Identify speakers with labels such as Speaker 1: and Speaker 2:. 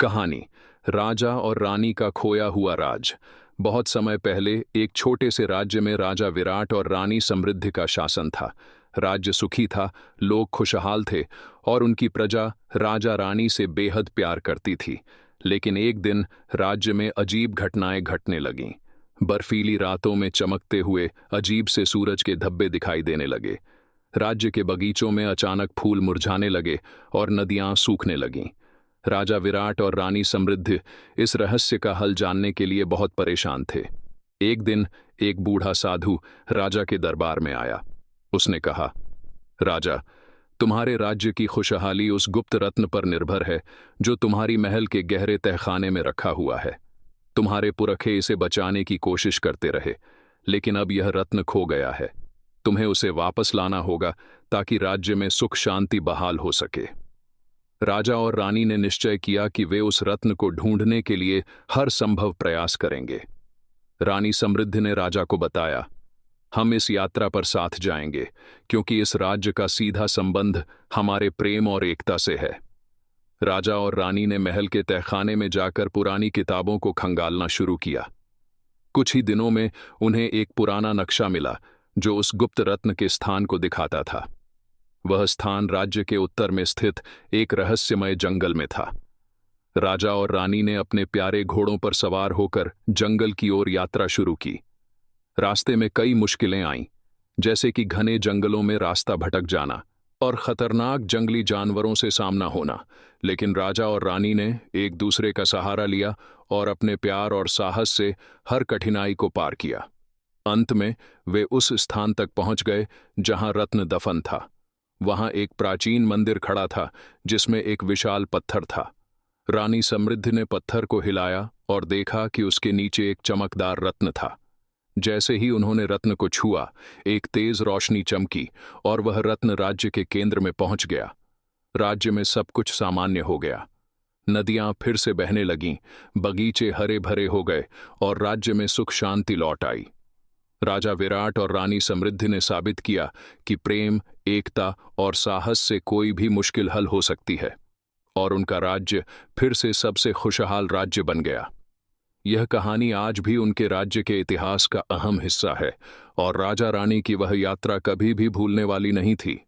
Speaker 1: कहानी राजा और रानी का खोया हुआ राज। बहुत समय पहले एक छोटे से राज्य में राजा विराट और रानी समृद्धि का शासन था। राज्य सुखी था, लोग खुशहाल थे और उनकी प्रजा राजा रानी से बेहद प्यार करती थी। लेकिन एक दिन राज्य में अजीब घटनाएं घटने लगीं। बर्फीली रातों में चमकते हुए अजीब से सूरज के धब्बे दिखाई देने लगे। राज्य के बगीचों में अचानक फूल मुरझाने लगे और नदियां सूखने लगीं। राजा विराट और रानी समृद्धि इस रहस्य का हल जानने के लिए बहुत परेशान थे। एक दिन एक बूढ़ा साधु राजा के दरबार में आया। उसने कहा, राजा, तुम्हारे राज्य की खुशहाली उस गुप्त रत्न पर निर्भर है जो तुम्हारी महल के गहरे तहखाने में रखा हुआ है। तुम्हारे पुरखे इसे बचाने की कोशिश करते रहे, लेकिन अब यह रत्न खो गया है। तुम्हें उसे वापस लाना होगा ताकि राज्य में सुख शांति बहाल हो सके। राजा और रानी ने निश्चय किया कि वे उस रत्न को ढूंढने के लिए हर संभव प्रयास करेंगे। रानी समृद्धि ने राजा को बताया, हम इस यात्रा पर साथ जाएंगे क्योंकि इस राज्य का सीधा संबंध हमारे प्रेम और एकता से है। राजा और रानी ने महल के तहखाने में जाकर पुरानी किताबों को खंगालना शुरू किया। कुछ ही दिनों में उन्हें एक पुराना नक्शा मिला जो उस गुप्त रत्न के स्थान को दिखाता था। वह स्थान राज्य के उत्तर में स्थित एक रहस्यमय जंगल में था। राजा और रानी ने अपने प्यारे घोड़ों पर सवार होकर जंगल की ओर यात्रा शुरू की। रास्ते में कई मुश्किलें आईं, जैसे कि घने जंगलों में रास्ता भटक जाना और खतरनाक जंगली जानवरों से सामना होना। लेकिन राजा और रानी ने एक दूसरे का सहारा लिया और अपने प्यार और साहस से हर कठिनाई को पार किया। अंत में वे उस स्थान तक पहुंच गए जहां रत्न दफन था। वहां एक प्राचीन मंदिर खड़ा था जिसमें एक विशाल पत्थर था। रानी समृद्धि ने पत्थर को हिलाया और देखा कि उसके नीचे एक चमकदार रत्न था। जैसे ही उन्होंने रत्न को छुआ, एक तेज रोशनी चमकी और वह रत्न राज्य के केंद्र में पहुंच गया। राज्य में सब कुछ सामान्य हो गया। नदियां फिर से बहने लगीं, बगीचे हरे भरे हो गए और राज्य में सुख शांति लौट आई। राजा विराट और रानी समृद्धि ने साबित किया कि प्रेम, एकता और साहस से कोई भी मुश्किल हल हो सकती है, और उनका राज्य फिर से सबसे खुशहाल राज्य बन गया। यह कहानी आज भी उनके राज्य के इतिहास का अहम हिस्सा है और राजा रानी की वह यात्रा कभी भी भूलने वाली नहीं थी।